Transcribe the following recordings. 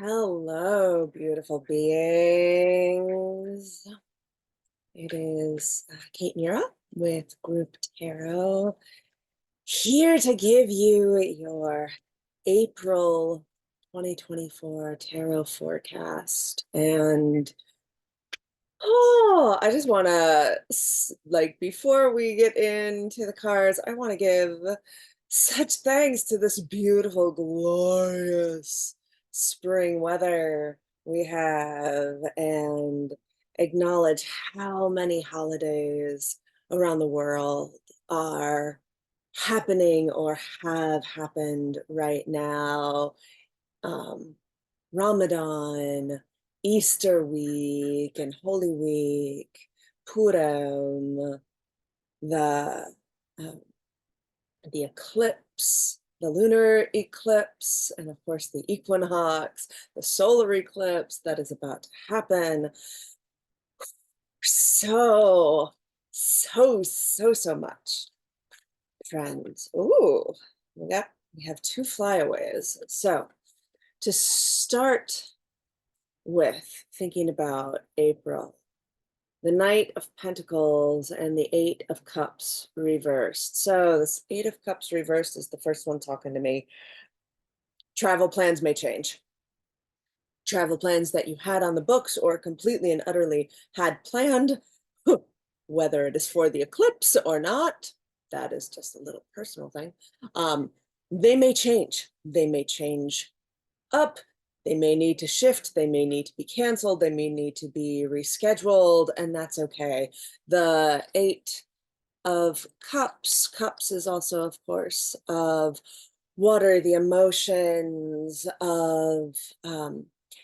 Hello, beautiful beings. It is Kate Mura with Group Tarot, here to give you your April 2024 tarot forecast. And I just want to, before we get into the cards, I want to give such thanks to this beautiful, glorious spring weather we have and acknowledge how many holidays around the world are happening or have happened right now. Um, Ramadan, Easter week, and Holy Week, Purim, the um, the eclipse, the lunar eclipse, and of course the equinox, the solar eclipse that is about to happen. So much, friends. Ooh, we have two flyaways. So to start with thinking about April, the Knight of Pentacles and the Eight of Cups reversed. So this Eight of Cups reversed is the first one talking to me. Travel plans may change. Travel plans that you had on the books or completely and utterly had planned, whether it is for the eclipse or not, that is just a little personal thing. They may change. They may change up. They may need to shift, they may need to be canceled, they may need to be rescheduled, and that's okay. The Eight of Cups, cups is also, of course, of water, the emotions of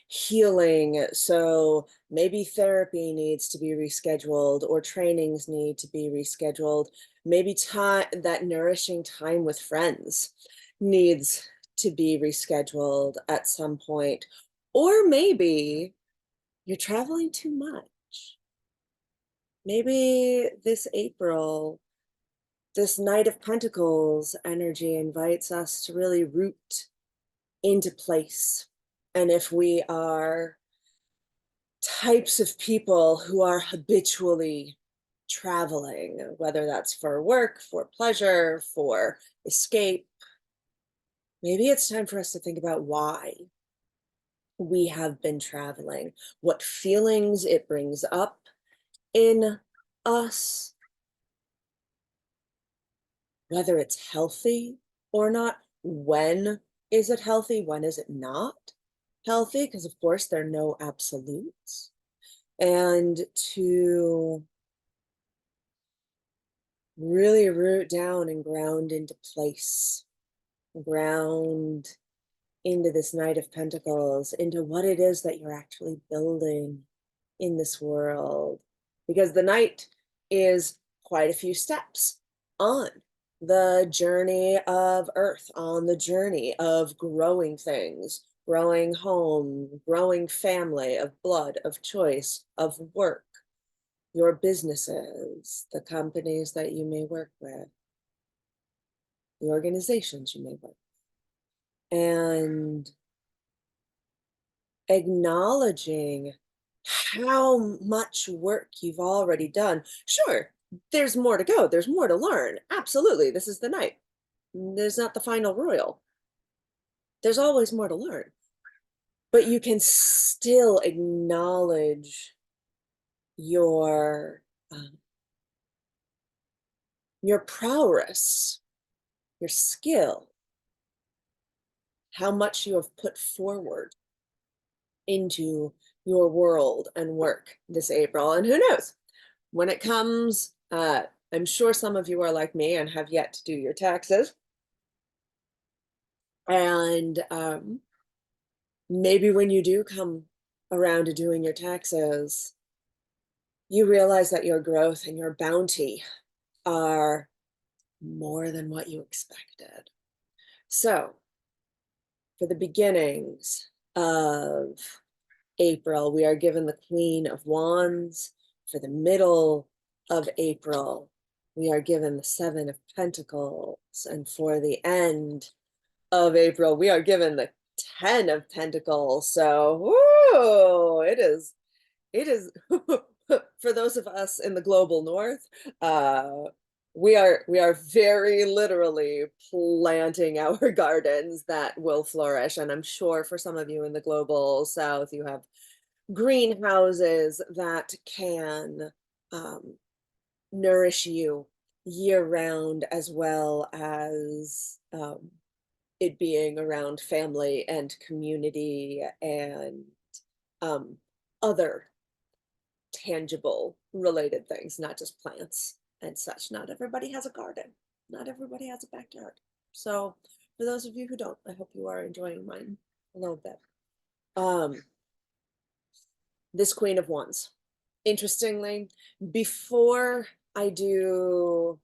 healing. So maybe therapy needs to be rescheduled or trainings need to be rescheduled. Maybe time, that nourishing time with friends needs to be rescheduled at some point. Or maybe you're traveling too much. Maybe this April, this Knight of Pentacles energy invites us to really root into place. And if we are types of people who are habitually traveling, whether that's for work, for pleasure, for escape, maybe it's time for us to think about why we have been traveling, what feelings it brings up in us, whether it's healthy or not. When is it healthy? When is it not healthy? Because, of course, there are no absolutes. And to really root down and ground into place, ground into this Knight of Pentacles, into what it is that you're actually building in this world. Because the Knight is quite a few steps on the journey of Earth, on the journey of growing things, growing home, growing family, of blood, of choice, of work, your businesses, the companies that you may work with, the organizations you may work with. And acknowledging how much work you've already done. Sure, there's more to go. There's more to learn. Absolutely. This is the Knight. There's not the final royal. There's always more to learn. But you can still acknowledge your prowess, your skill, how much you have put forward into your world and work this April. And who knows, when it comes, I'm sure some of you are like me and have yet to do your taxes. And maybe when you do come around to doing your taxes, you realize that your growth and your bounty are more than what you expected. So for the beginnings of April, we are given the Queen of Wands. For the middle of April, we are given the Seven of Pentacles. And for the end of April, we are given the 10 of Pentacles. So, woo, it is for those of us in the global north, we are very literally planting our gardens that will flourish. And I'm sure for some of you in the global south, you have greenhouses that can um, nourish you year round, as well as it being around family and community and um, other tangible related things, not just plants and such. Not everybody has a garden. Not everybody has a backyard. So for those of you who don't, I hope you are enjoying mine a little bit. Um, this Queen of Wands. Interestingly, before I do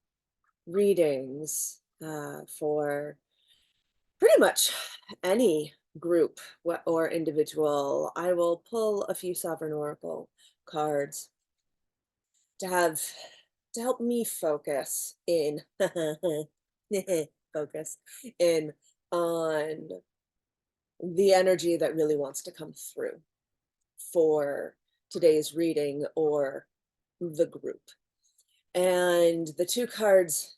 readings for pretty much any group or individual, I will pull a few Sovereign Oracle cards to have to help me focus in focus in on the energy that really wants to come through for today's reading or the group. And the two cards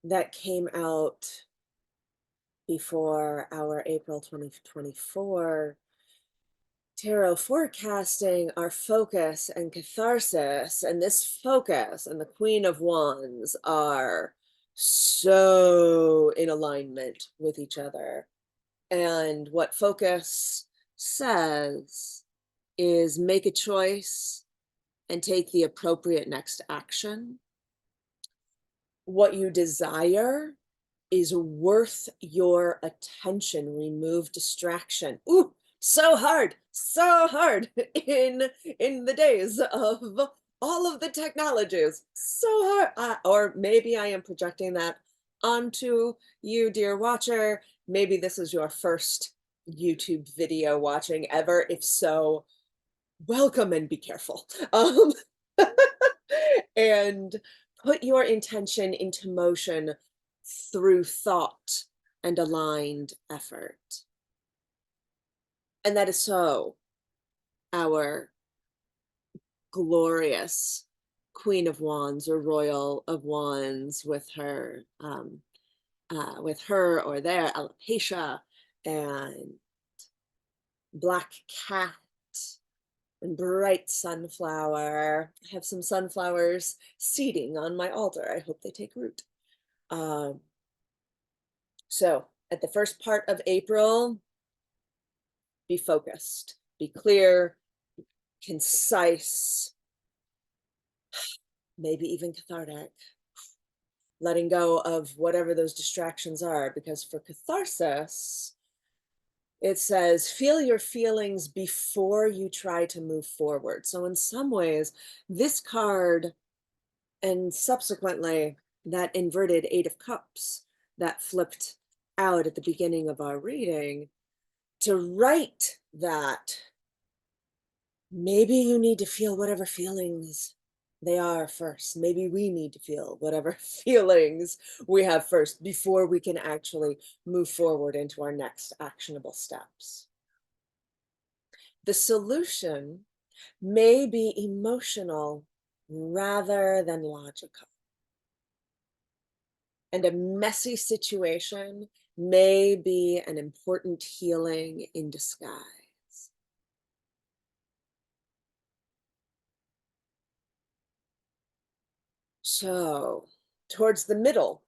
that came out before our April 2024 tarot forecasting are focus and catharsis. And this focus and the Queen of Wands are so in alignment with each other. And what focus says is make a choice and take the appropriate next action. What you desire is worth your attention. Remove distraction. Ooh, so hard in the days of all of the technologies. So hard. Or maybe I am projecting that onto you, dear watcher. Maybe this is your first YouTube video watching ever. If so, welcome and be careful. And put your intention into motion through thought and aligned effort. And that is so our glorious Queen of Wands or Royal of Wands with her or their alopecia and black cat and bright sunflower. I have some sunflowers seeding on my altar. I hope they take root. So at the first part of April, be focused, be clear, concise, maybe even cathartic, letting go of whatever those distractions are. Because for catharsis, it says, feel your feelings before you try to move forward. So in some ways, this card and subsequently that inverted Eight of Cups that flipped out at the beginning of our reading, to write that maybe you need to feel whatever feelings they are first. Maybe we need to feel whatever feelings we have first before we can actually move forward into our next actionable steps. The solution may be emotional rather than logical. And a messy situation may be an important healing in disguise. So, towards the middle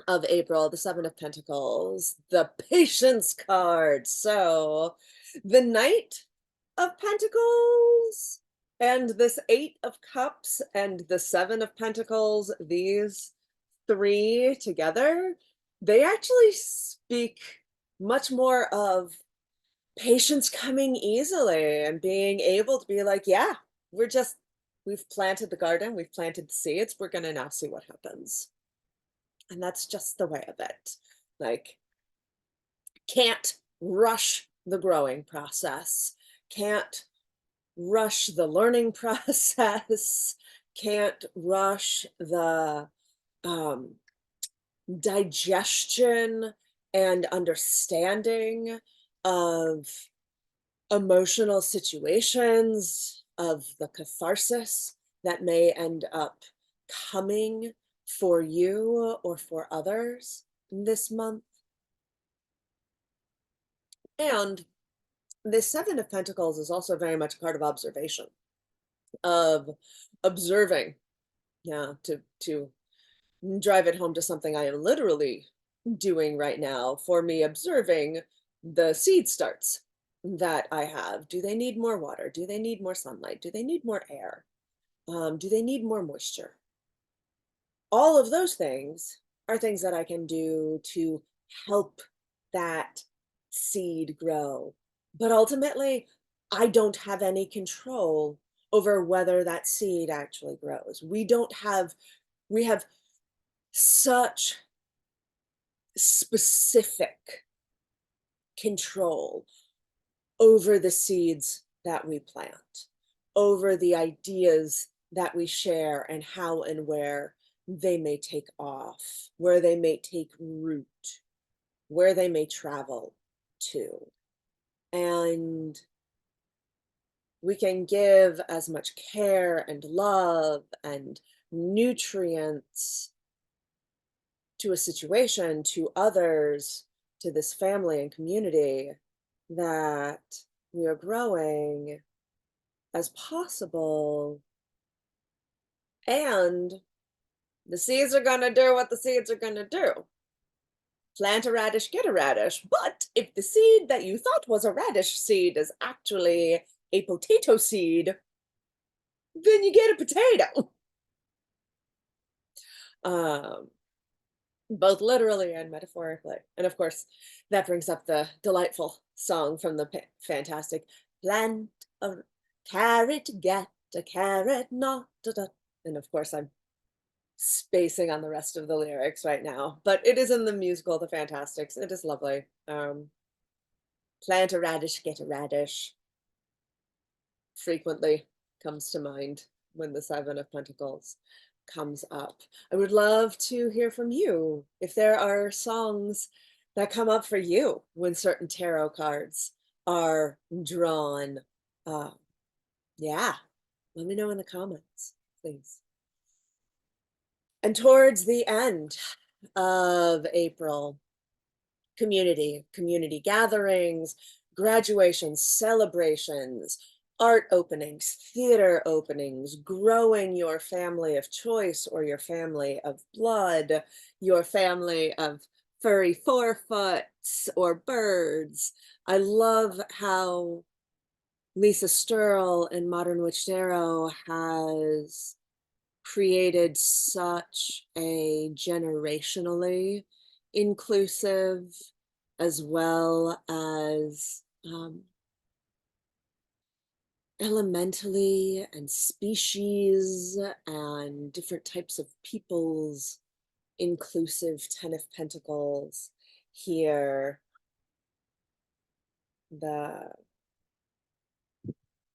of April, the Seven of Pentacles, the Patience card. So, the Knight of Pentacles and this Eight of Cups and the Seven of Pentacles, these three together, they actually speak much more of patience coming easily and being able to be like, yeah, we've planted the garden, we've planted the seeds, we're going to now see what happens. And that's just the way of it. Like, can't rush the growing process, can't rush the learning process, can't rush the digestion and understanding of emotional situations, of the catharsis that may end up coming for you or for others this month. And this Seven of Pentacles is also very much a card of observation, of observing. Yeah, to drive it home to something I am literally doing right now, for me, observing the seed starts that I have. Do they need more water? Do they need more sunlight? Do they need more air? Do they need more moisture? All of those things are things that I can do to help that seed grow. But ultimately, I don't have any control over whether that seed actually grows. We have such specific control over the seeds that we plant, over the ideas that we share, and how and where they may take off, where they may take root, where they may travel to. And we can give as much care and love and nutrients to a situation, to others, to this family and community that we are growing as possible. And the seeds are going to do what the seeds are going to do. Plant a radish, get a radish. But if the seed that you thought was a radish seed is actually a potato seed, then you get a potato. Um, Both literally and metaphorically. And of course, that brings up the delightful song from the fantastic Plant a carrot, get a carrot, not da, da. And of course, I'm spacing on the rest of the lyrics right now, but it is in the musical The Fantastics. It is lovely. Plant a radish, get a radish frequently comes to mind when the Seven of Pentacles comes up. I would love to hear from you if there are songs that come up for you when certain tarot cards are drawn. Uh, yeah, let me know in the comments, please. And towards the end of April, community gatherings, graduations, celebrations, art openings, theater openings, growing your family of choice or your family of blood, your family of furry forefoots or birds. I love how Lisa Sturl in Modern Witch Tarot has created such a generationally inclusive, as well as elementally and species and different types of peoples inclusive Ten of Pentacles here. The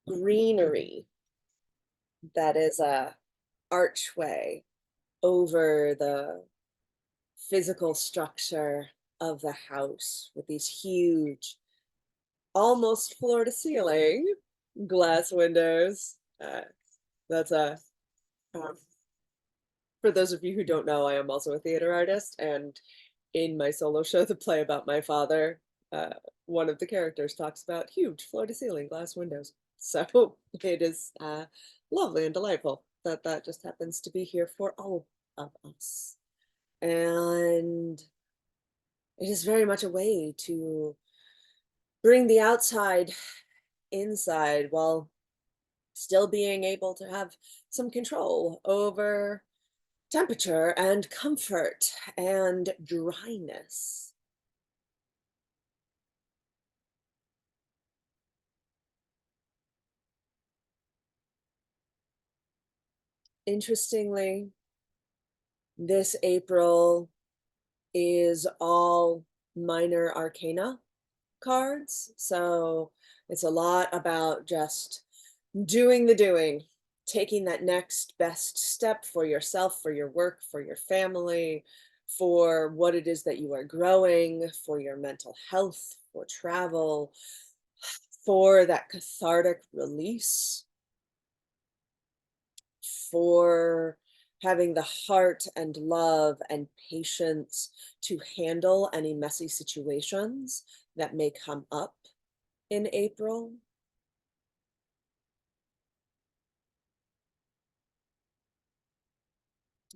greenery that is a archway over the physical structure of the house with these huge, almost floor to ceiling glass windows. That's a um, for those of you who don't know, I am also a theater artist, and in my solo show, The Play About My Father, uh, one of the characters talks about huge floor to ceiling glass windows. So it is lovely and delightful that that just happens to be here for all of us. And it is very much a way to bring the outside inside while still being able to have some control over temperature and comfort and dryness. Interestingly, this April is all minor arcana cards. So it's a lot about just doing the doing, taking that next best step for yourself, for your work, for your family, for what it is that you are growing, for your mental health, for travel, for that cathartic release, for having the heart and love and patience to handle any messy situations that may come up in April.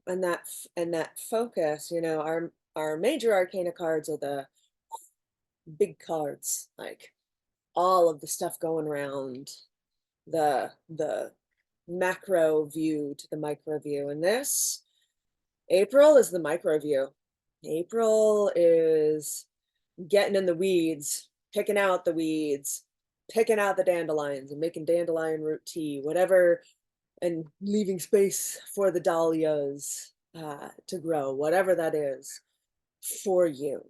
And that focus, our major arcana cards are the big cards, like all of the stuff going around, the macro view to the micro view. And this April is the micro view. April is getting in the weeds, picking out the weeds, picking out the dandelions and making dandelion root tea, whatever, and leaving space for the dahlias to grow, whatever that is for you,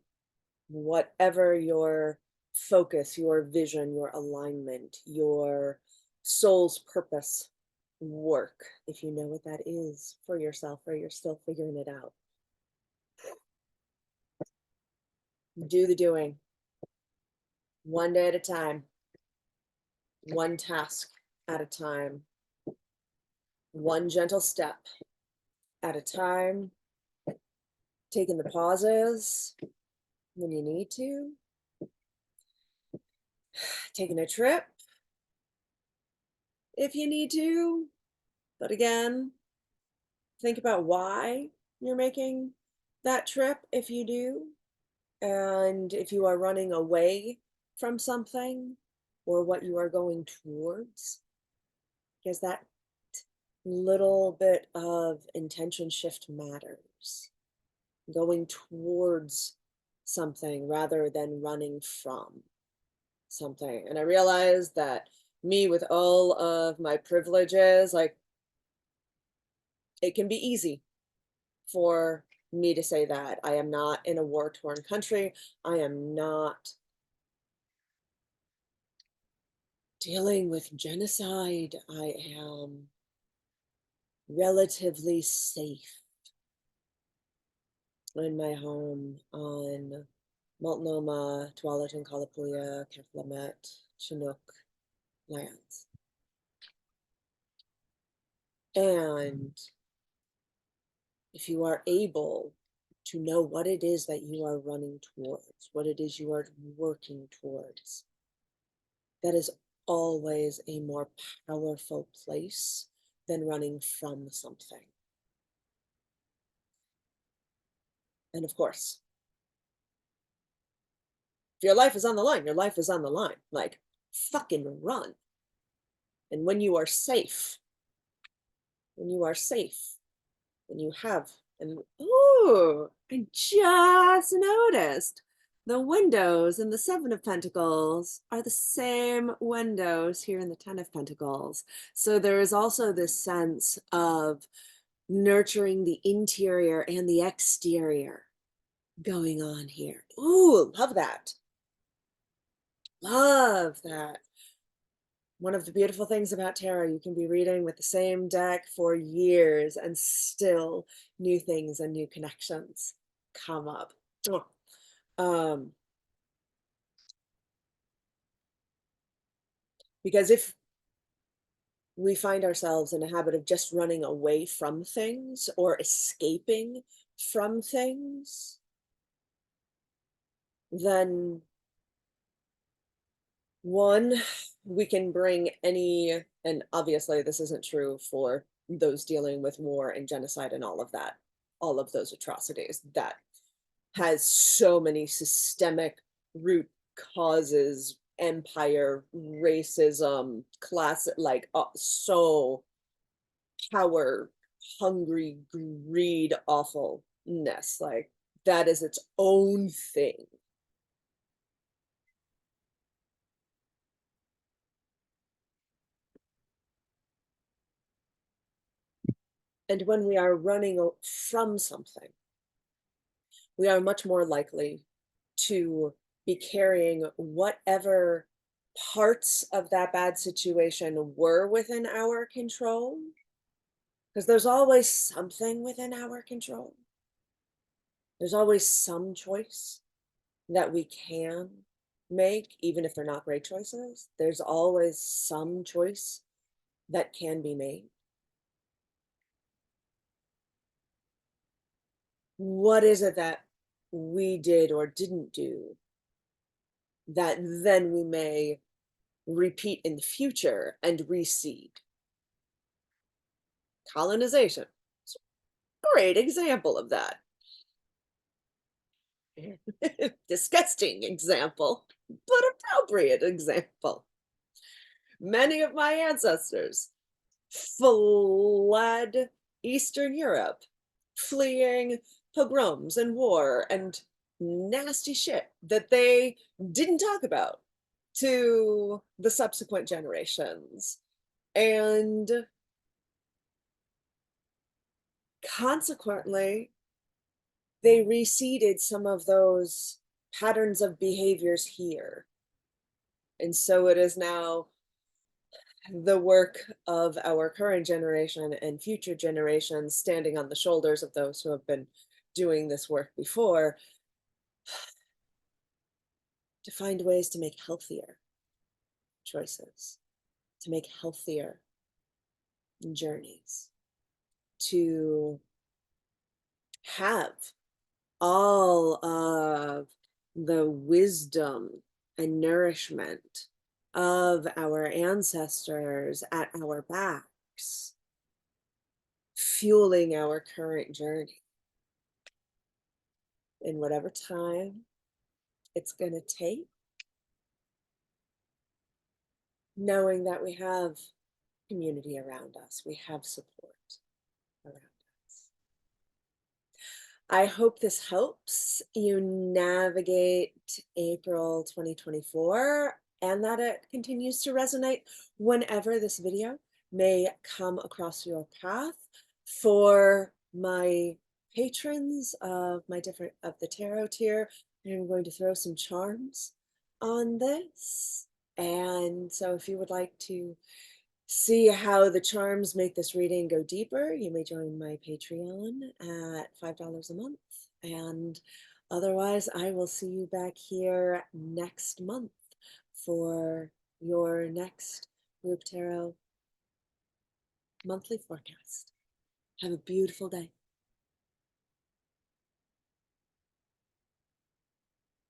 whatever your focus, your vision, your alignment, your soul's purpose work, if you know what that is for yourself or you're still figuring it out. Do the doing, one day at a time, one task at a time, one gentle step at a time, taking the pauses when you need to, taking a trip if you need to. But again, think about why you're making that trip if you do. And if you are running away from something or what you are going towards, because that little bit of intention shift matters. Going towards something rather than running from something. And I realized that me, with all of my privileges, like, it can be easy for me to say that. I am not in a war-torn country. I am not dealing with genocide. I am relatively safe in my home on Multnomah, Tualatin, Kalapuya, Keflamet, Chinook lands. And if you are able to know what it is that you are running towards, what it is you are working towards, that is always a more powerful place than running from something. And of course, if your life is on the line, your life is on the line. Like, fucking run. And when you are safe, when you are safe, when you have, and ooh, I just noticed the windows in the Seven of Pentacles are the same windows here in the Ten of Pentacles. So there is also this sense of nurturing the interior and the exterior going on here. Ooh, love that. Love that. One of the beautiful things about tarot, you can be reading with the same deck for years and still new things and new connections come up. Because if we find ourselves in a habit of just running away from things or escaping from things, then one, we can bring any, and obviously this isn't true for those dealing with war and genocide and all of that, all of those atrocities, that has so many systemic root causes, empire, racism, class, like so power hungry, greed, awfulness, like that is its own thing. And when we are running from something, we are much more likely to be carrying whatever parts of that bad situation were within our control, because there's always something within our control. There's always some choice that we can make, even if they're not great choices. There's always some choice that can be made. What is it that we did or didn't do that then we may repeat in the future and reseed? Colonization. It's a great example of that. Disgusting example, but appropriate example. Many of my ancestors fled Eastern Europe, fleeing pogroms and war and nasty shit that they didn't talk about to the subsequent generations. And consequently, they reseeded some of those patterns of behaviors here. And so it is now the work of our current generation and future generations, standing on the shoulders of those who have been doing this work before, to find ways to make healthier choices, to make healthier journeys, to have all of the wisdom and nourishment of our ancestors at our backs, fueling our current journey in whatever time it's going to take, knowing that we have community around us, we have support around us. I hope this helps you navigate April 2024 and that it continues to resonate whenever this video may come across your path. For my patrons of the tarot tier, I'm going to throw some charms on this. And so if you would like to see how the charms make this reading go deeper, you may join my Patreon at $5 a month. And otherwise, I will see you back here next month for your next Group Tarot monthly forecast. Have a beautiful day.